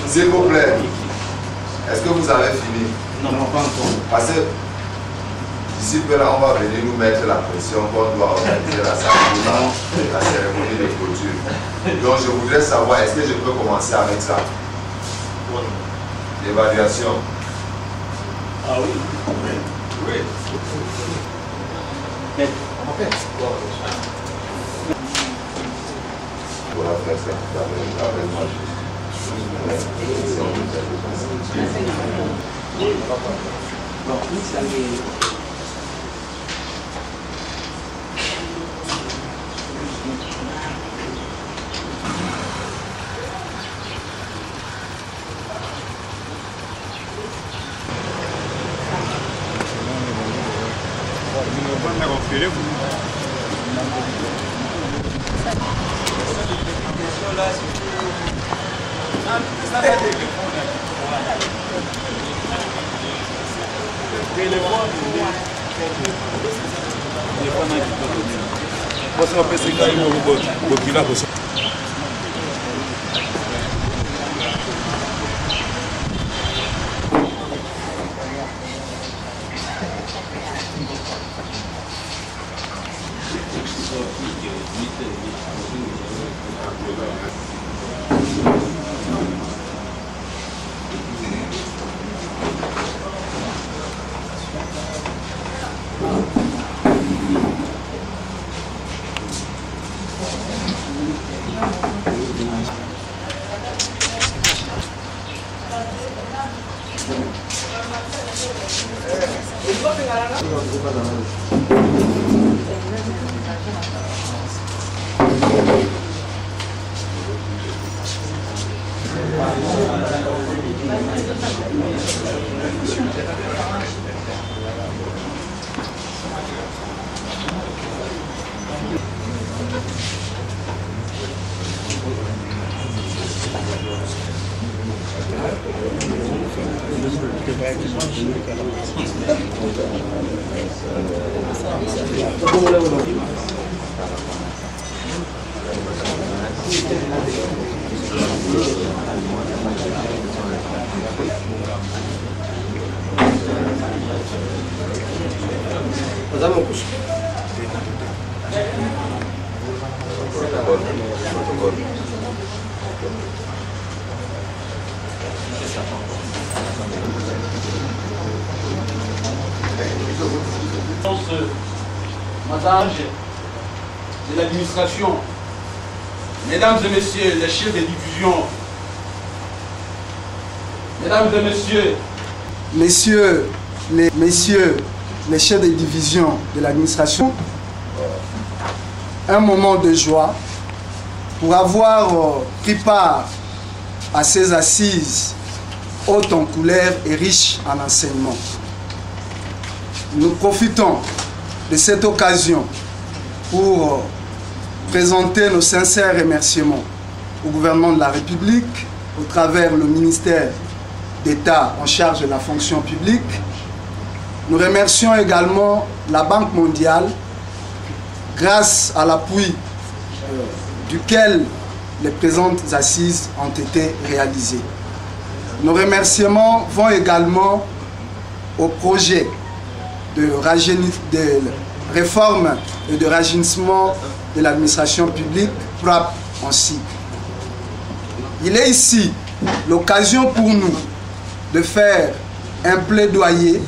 S'il vous plaît, est-ce que vous avez fini? Non, pas encore. Parce que d'ici peu là, on va venir nous mettre la pression qu'on doit organiser la cérémonie de clôture. Donc je voudrais savoir, est-ce que je peux commencer avec ça? L'évaluation. Ah oui. Oui. Mais, On va faire ça avec moi. Madame de l'administration, mesdames et messieurs les chefs de division, mesdames et messieurs, messieurs les chefs de division de l'administration, un moment de joie pour avoir pris part à ces assises hautes en couleur et riches en enseignement. Nous profitons de cette occasion pour présenter nos sincères remerciements au gouvernement de la République au travers le ministère d'État en charge de la fonction publique. Nous remercions également la Banque mondiale grâce à l'appui duquel les présentes assises ont été réalisées. Nos remerciements vont également au projet de réforme et de rajeunissement de l'administration publique, PRAP en sigle. Il est ici l'occasion pour nous de faire un plaidoyer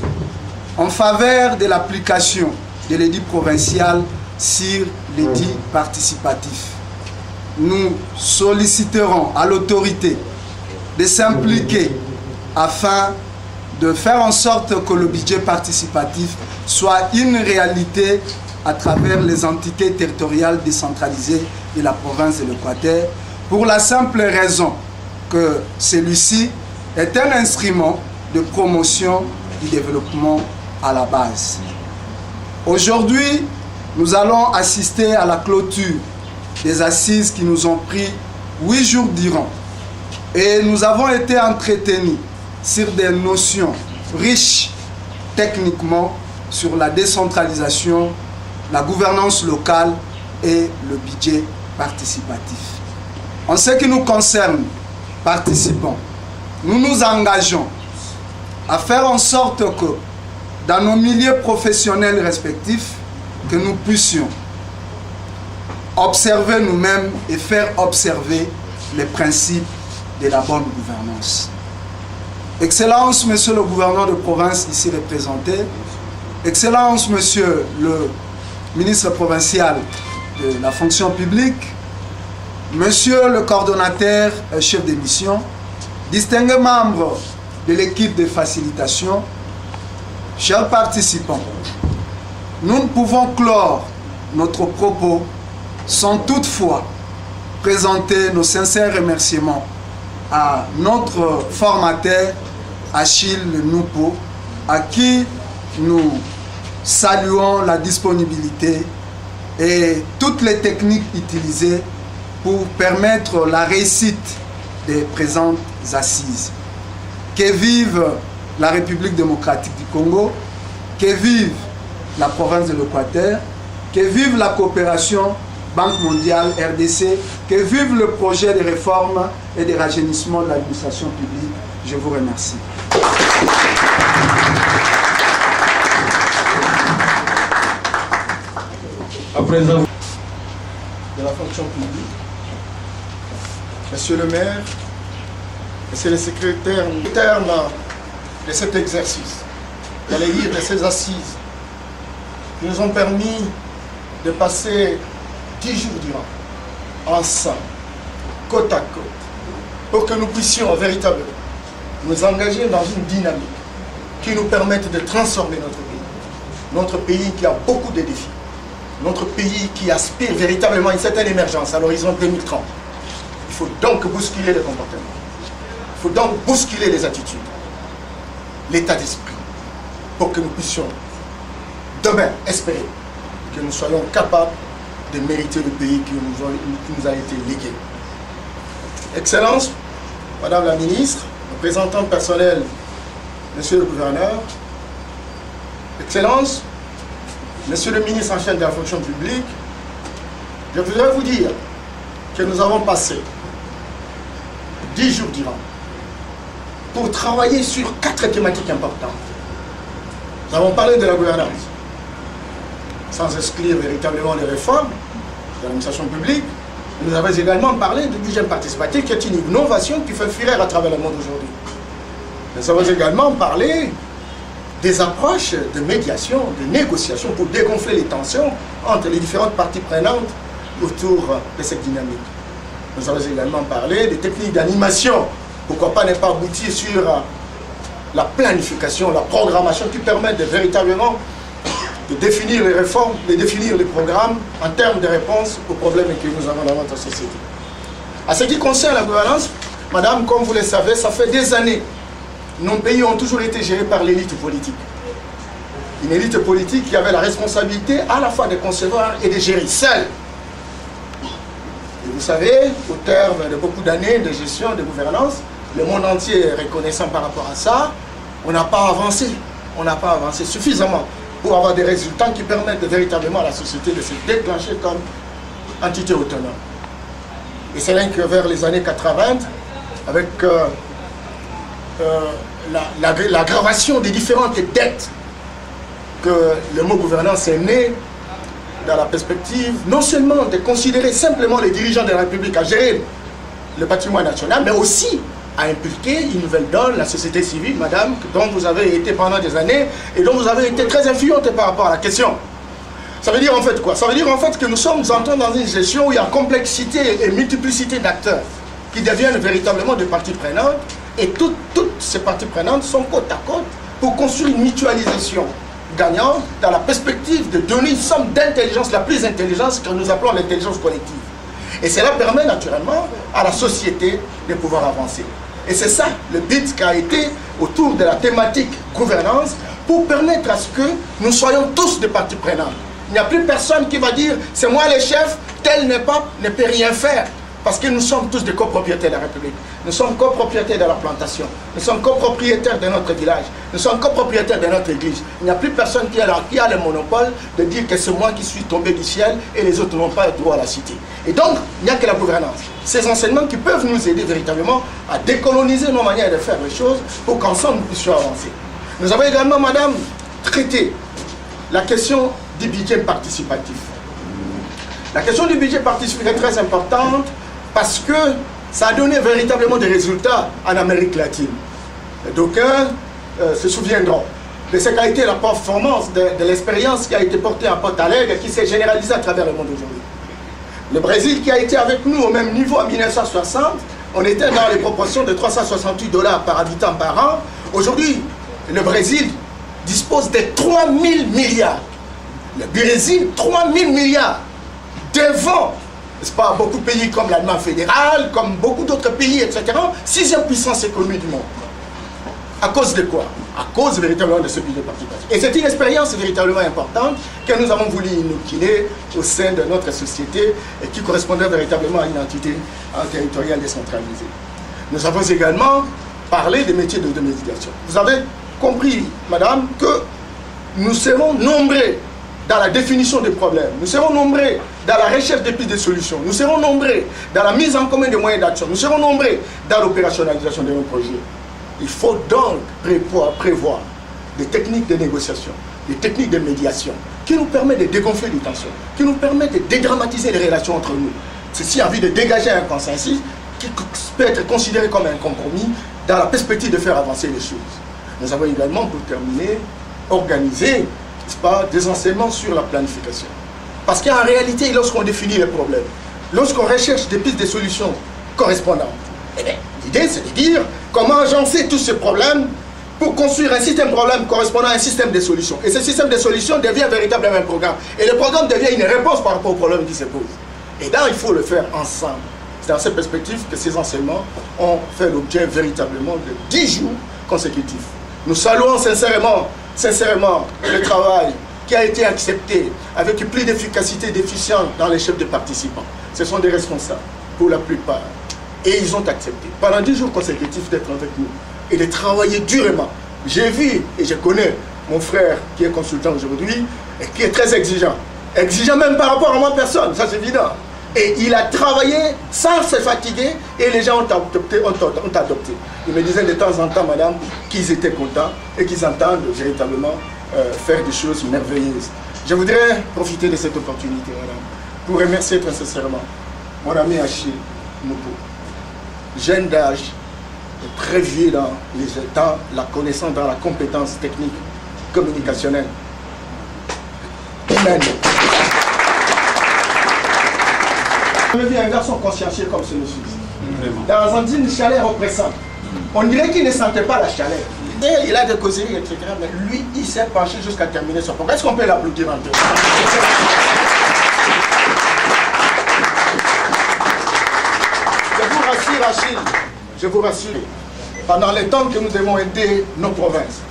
en faveur de l'application de l'édit provincial sur l'édit participatif. Nous solliciterons à l'autorité de s'impliquer afin de faire en sorte que le budget participatif soit une réalité à travers les entités territoriales décentralisées de la province de l'Équateur, pour la simple raison que celui-ci est un instrument de promotion du développement à la base. Aujourd'hui, nous allons assister à la clôture des assises qui nous ont pris 8 jours durant. Et nous avons été entretenus sur des notions riches techniquement sur la décentralisation, la gouvernance locale et le budget participatif. En ce qui nous concerne participants, nous nous engageons à faire en sorte que dans nos milieux professionnels respectifs, que nous puissions observer nous-mêmes et faire observer les principes de la bonne gouvernance. Excellence, Monsieur le gouverneur de province ici représenté, Excellence, Monsieur le ministre provincial de la fonction publique, Monsieur le coordonnateur chef de mission, distingués membres de l'équipe de facilitation, chers participants, nous ne pouvons clore notre propos sans toutefois présenter nos sincères remerciements à notre formateur Achille Noupo, à qui nous saluons la disponibilité et toutes les techniques utilisées pour permettre la réussite des présentes assises. Que vive la République démocratique du Congo, que vive la province de l'Équateur, que vive la coopération Banque mondiale, RDC, que vive le projet de réforme et de rajeunissement de l'administration publique. Je vous remercie. À présent, de la fonction publique, Monsieur le maire, Monsieur le secrétaire, au terme de cet exercice, j'allais dire de ces assises, qui nous ont permis de passer 10 jours durant, ensemble, côte à côte, pour que nous puissions véritablement nous engager dans une dynamique qui nous permette de transformer notre pays qui a beaucoup de défis, notre pays qui aspire véritablement à une certaine émergence à l'horizon 2030. Il faut donc bousculer les comportements, il faut donc bousculer les attitudes, l'état d'esprit, pour que nous puissions demain espérer que nous soyons capables de mériter le pays qui nous a été légué. Excellence, Madame la Ministre, représentant personnel, Monsieur le Gouverneur, Excellence, Monsieur le Ministre en chef de la fonction publique, je voudrais vous dire que nous avons passé 10 jours durant pour travailler sur 4 thématiques importantes. Nous avons parlé de la gouvernance, sans exclure véritablement les réformes de l'administration publique. Nous avons également parlé du budget participatif qui est une innovation qui fait fureur à travers le monde aujourd'hui. Nous avons également parlé des approches de médiation, de négociation pour dégonfler les tensions entre les différentes parties prenantes autour de cette dynamique. Nous avons également parlé des techniques d'animation. Pourquoi pas ne pas aboutir sur la planification, la programmation qui permettent de véritablement de définir les réformes, de définir les programmes en termes de réponse aux problèmes que nous avons dans notre société. À ce qui concerne la gouvernance, Madame, comme vous le savez, ça fait des années, nos pays ont toujours été gérés par l'élite politique. Une élite politique qui avait la responsabilité à la fois de concevoir et de gérer seule. Et vous savez, au terme de beaucoup d'années de gestion, de gouvernance, le monde entier est reconnaissant par rapport à ça, on n'a pas avancé. On n'a pas avancé suffisamment pour avoir des résultats qui permettent véritablement à la société de se déclencher comme entité autonome. Et c'est là que vers les années 80, avec l'aggravation des différentes dettes, que le mot gouvernance est né dans la perspective non seulement de considérer simplement les dirigeants de la République à gérer le patrimoine national, mais aussi à impliquer une nouvelle donne, la société civile, Madame, dont vous avez été pendant des années et dont vous avez été très influente par rapport à la question. Ça veut dire en fait quoi? Ça veut dire en fait que nous sommes entrés dans une gestion où il y a complexité et multiplicité d'acteurs qui deviennent véritablement des parties prenantes, et toutes ces parties prenantes sont côte à côte pour construire une mutualisation gagnante dans la perspective de donner une somme d'intelligence, la plus intelligence que nous appelons l'intelligence collective. Et cela permet naturellement à la société de pouvoir avancer. Et c'est ça le but qui a été autour de la thématique gouvernance, pour permettre à ce que nous soyons tous des parties prenantes. Il n'y a plus personne qui va dire c'est moi le chef, tel ne peut rien faire. Parce que nous sommes tous des copropriétaires de la République. Nous sommes copropriétaires de la plantation. Nous sommes copropriétaires de notre village. Nous sommes copropriétaires de notre église. Il n'y a plus personne qui a le monopole de dire que c'est moi qui suis tombé du ciel et les autres n'ont pas le droit à la cité. Et donc, il n'y a que la gouvernance. Ces enseignements qui peuvent nous aider véritablement à décoloniser nos manières de faire les choses pour qu'ensemble nous puissions avancer. Nous avons également, madame, traité la question du budget participatif. La question du budget participatif est très importante parce que ça a donné véritablement des résultats en Amérique latine. D'aucuns se souviendront de ce qu'a été la performance de l'expérience qui a été portée à Porto Alegre et qui s'est généralisée à travers le monde aujourd'hui. Le Brésil qui a été avec nous au même niveau en 1960, on était dans les proportions de 368 $ par habitant par an. Aujourd'hui, le Brésil dispose de 3 000 milliards. Le Brésil, 3 000 milliards. Devant, n'est-ce pas, beaucoup de pays comme l'Allemagne fédérale, comme beaucoup d'autres pays, etc. 6e puissance économique du monde. À cause de quoi? À cause véritablement de ce budget participatif. Et c'est une expérience véritablement importante que nous avons voulu inoculer au sein de notre société et qui correspondait véritablement à une entité territoriale décentralisée. Nous avons également parlé des métiers de médiation. Vous avez compris, madame, que nous serons nombreux dans la définition des problèmes, nous serons nombreux dans la recherche des pistes de solutions, nous serons nombreux dans la mise en commun des moyens d'action, nous serons nombreux dans l'opérationnalisation de nos projets. Il faut donc prévoir des techniques de négociation, des techniques de médiation qui nous permettent de dégonfler les tensions, qui nous permettent de dédramatiser les relations entre nous. Ceci en vue de dégager un consensus qui peut être considéré comme un compromis dans la perspective de faire avancer les choses. Nous avons également, pour terminer, organisé, n'est-ce pas, des enseignements sur la planification. Parce qu'en réalité, lorsqu'on définit les problèmes, lorsqu'on recherche des pistes de solutions correspondantes, eh bien, l'idée c'est de dire comment agencer tous ces problèmes pour construire un système de problème correspondant à un système de solutions. Et ce système de solutions devient véritablement un programme. Et le programme devient une réponse par rapport aux problèmes qui se posent. Et là, il faut le faire ensemble. C'est dans cette perspective que ces enseignements ont fait l'objet véritablement de 10 jours consécutifs. Nous saluons sincèrement le travail qui a été accepté avec plus d'efficacité et d'efficience dans les chefs de participants. Ce sont des responsables, pour la plupart. Et ils ont accepté, pendant 10 jours consécutifs, d'être avec nous et de travailler durement. J'ai vu et je connais mon frère qui est consultant aujourd'hui et qui est très exigeant. Exigeant même par rapport à ma personne, ça c'est évident. Et il a travaillé sans se fatiguer et les gens ont adopté. Il me disait de temps en temps, madame, qu'ils étaient contents et qu'ils entendent véritablement faire des choses merveilleuses. Je voudrais profiter de cette opportunité, madame, pour remercier très sincèrement mon ami Achille Moupo, jeune d'âge, très vieux dans les temps, la connaissance dans la compétence technique, communicationnelle, humaine. Je vu un garçon consciencieux comme celui-ci. Dans une chaleur oppressante. On dirait qu'il ne sentait pas la chaleur. Et il a des causeries, etc. Mais lui, il s'est penché jusqu'à terminer son programme. Est-ce qu'on peut l'applaudir un peu? Je vous rassure, Achille, je vous rassure, pendant les temps que nous devons aider nos provinces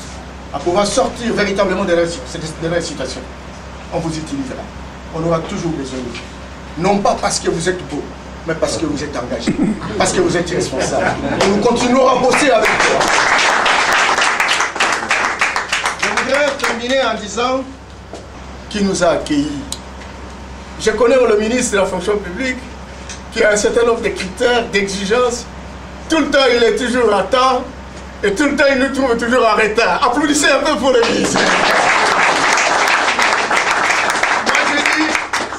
à pouvoir sortir véritablement de leur situation, on vous utilisera. On aura toujours besoin de vous. Non pas parce que vous êtes beau, mais parce que vous êtes engagé, parce que vous êtes responsable. Et nous continuerons à bosser avec vous. Je voudrais terminer en disant qui nous a accueillis. Je connais le ministre de la fonction publique qui a un certain nombre de critères, d'exigences. Tout le temps, il est toujours à temps et tout le temps, il nous trouve toujours en retard. Applaudissez un peu pour le ministre.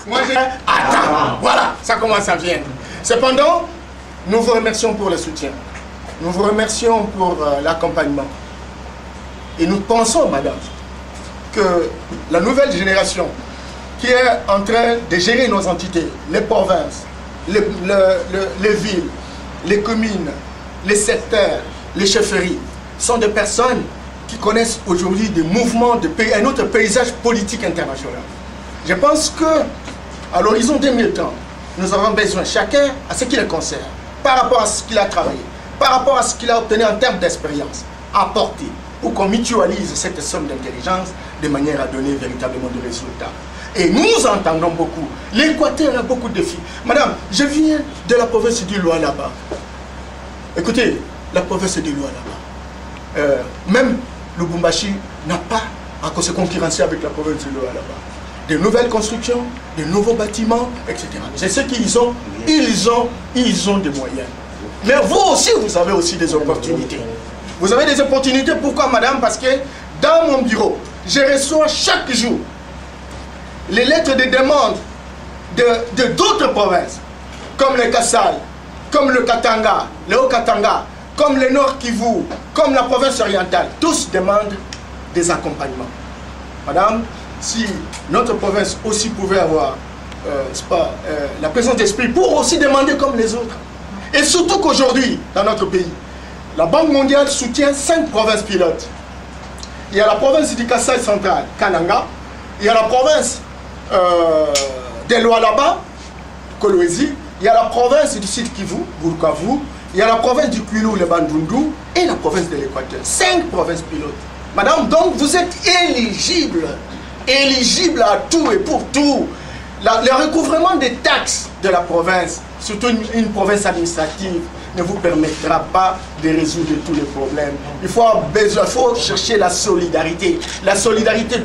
Moi, j'ai dit, attends, voilà, ça commence à venir. Cependant, nous vous remercions pour le soutien. Nous vous remercions pour l'accompagnement. Et nous pensons, madame, que la nouvelle génération qui est en train de gérer nos entités, les provinces, les villes, les communes, les secteurs, les chefferies, sont des personnes qui connaissent aujourd'hui des mouvements, un autre paysage politique international. Je pense que à l'horizon 2030, nous avons besoin, chacun à ce qui le concerne, par rapport à ce qu'il a travaillé, par rapport à ce qu'il a obtenu en termes d'expérience, apporter pour qu'on mutualise cette somme d'intelligence de manière à donner véritablement des résultats. Et nous entendons beaucoup. L'Équateur a beaucoup de défis. Madame, je viens de la province du Lualaba. Écoutez, la province du Lualaba. Même Lubumbashi n'a pas à se concurrencer avec la province du Lualaba. De nouvelles constructions, de nouveaux bâtiments, etc. C'est ce qu'ils ont. Ils ont des moyens. Mais vous aussi, vous avez aussi des opportunités. Vous avez des opportunités, pourquoi madame? Parce que dans mon bureau, je reçois chaque jour les lettres de demande de d'autres provinces, comme le Kassai, comme le Katanga, le Haut-Katanga, comme le Nord Kivu, comme la province orientale. Tous demandent des accompagnements. Madame, si notre province aussi pouvait avoir la présence d'esprit pour aussi demander comme les autres. Et surtout qu'aujourd'hui, dans notre pays, la Banque mondiale soutient 5 provinces pilotes. Il y a la province du Kassai central, Kananga. Il y a la province de Lualaba, Kolwezi. Il y a la province du Sud Kivu, Bukavu. Il y a la province du Kwilu, le Bandundu. Et la province de l'Équateur. 5 provinces pilotes. Madame, donc vous êtes éligible à tout et pour tout. Le recouvrement des taxes de la province, surtout une province administrative, ne vous permettra pas de résoudre tous les problèmes. Il faut chercher la solidarité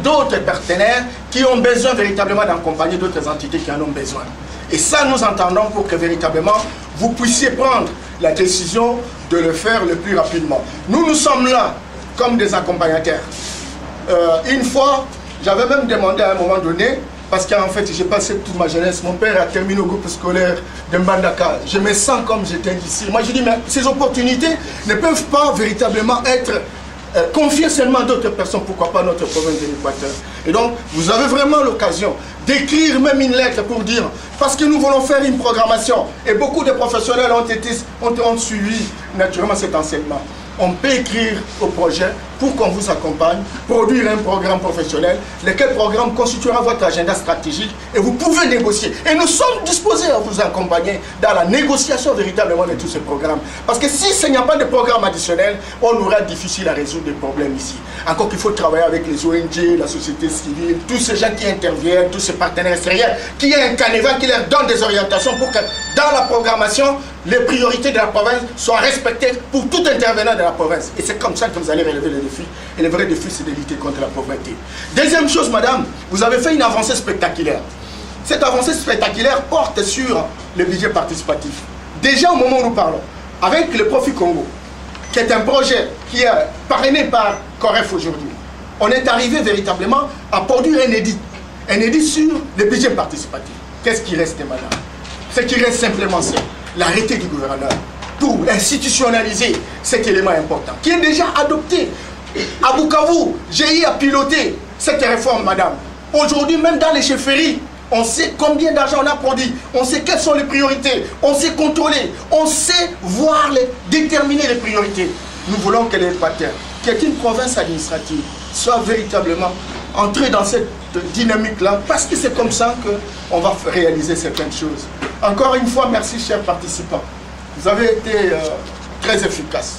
d'autres partenaires qui ont besoin véritablement d'accompagner d'autres entités qui en ont besoin. Et ça, nous entendons pour que véritablement vous puissiez prendre la décision de le faire le plus rapidement. Nous sommes là comme des accompagnateurs. Une fois, j'avais même demandé à un moment donné, parce qu'en fait, j'ai passé toute ma jeunesse, mon père a terminé au groupe scolaire de Mbandaka. Je me sens comme j'étais ici. Moi, je dis, mais ces opportunités ne peuvent pas véritablement être confiées seulement à d'autres personnes, pourquoi pas notre province de l'Équateur. Et donc, vous avez vraiment l'occasion d'écrire même une lettre pour dire, parce que nous voulons faire une programmation, et beaucoup de professionnels ont suivi naturellement cet enseignement. On peut écrire au projet pour qu'on vous accompagne, produire un programme professionnel, lequel programme constituera votre agenda stratégique et vous pouvez négocier. Et nous sommes disposés à vous accompagner dans la négociation véritablement de tous ces programmes. Parce que si ce n'y a pas de programme additionnel, on aura difficile à résoudre des problèmes ici. Encore qu'il faut travailler avec les ONG, la société civile, tous ces gens qui interviennent, tous ces partenaires extérieurs, qui y ait un canevas qui leur donne des orientations pour que dans la programmation, les priorités de la province soient respectées pour tout intervenant de la province. Et c'est comme ça que vous allez relever le défi. Et le vrai défi, c'est de lutter contre la pauvreté. Deuxième chose, madame, vous avez fait une avancée spectaculaire. Cette avancée spectaculaire porte sur le budget participatif. Déjà au moment où nous parlons, avec le Profit Congo, qui est un projet qui est parrainé par COREF aujourd'hui, on est arrivé véritablement à produire un édit sur le budget participatif. Qu'est-ce qui reste, madame? Ce qui reste simplement, c'est l'arrêté du gouverneur pour institutionnaliser cet élément important, qui est déjà adopté. À Bukavu, j'ai eu à piloter cette réforme, madame. Aujourd'hui, même dans les chefferies, on sait combien d'argent on a produit, on sait quelles sont les priorités, on sait contrôler, on sait déterminer les priorités. Nous voulons que l'Équateur, qui est une province administrative, soit véritablement entré dans cette dynamique-là, parce que c'est comme ça qu'on va réaliser certaines choses. Encore une fois, merci chers participants. Vous avez été très efficaces.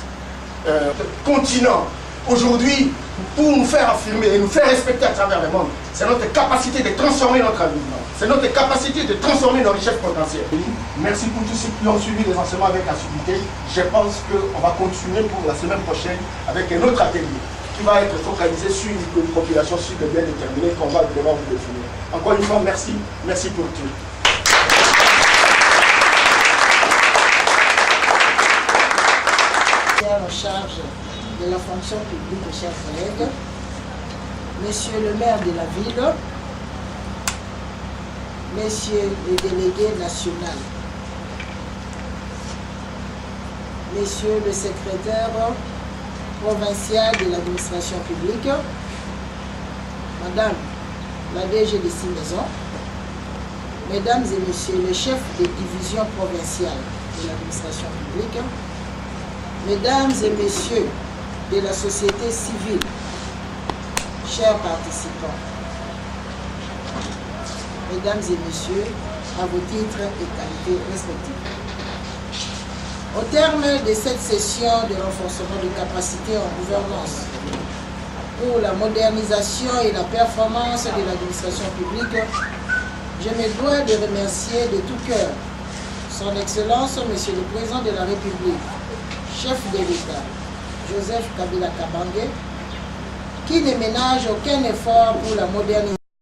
Continent, aujourd'hui, pour nous faire affirmer et nous faire respecter à travers le monde, c'est notre capacité de transformer notre environnement. C'est notre capacité de transformer nos richesses potentielles. Merci pour tous ceux qui ont suivi les enseignements avec assiduité. Je pense qu'on va continuer pour la semaine prochaine avec un autre atelier qui va être focalisé sur une population cible bien déterminée qu'on va devoir vous définir. Encore une fois, merci. Merci pour tout. En charge de la fonction publique, chers collègues, Monsieur le maire de la ville, Messieurs les délégués nationaux, Messieurs le secrétaire provincial de l'administration publique, Madame la DG de 6 maisons, Mesdames et Messieurs les chefs des divisions provinciales de l'administration publique, Mesdames et Messieurs de la société civile, chers participants, Mesdames et Messieurs, à vos titres et qualités respectifs. Au terme de cette session de renforcement de capacité en gouvernance pour la modernisation et la performance de l'administration publique, je me dois de remercier de tout cœur Son Excellence, Monsieur le Président de la République, chef de l'État, Joseph Kabila Kabange, qui ne ménage aucun effort pour la modernisation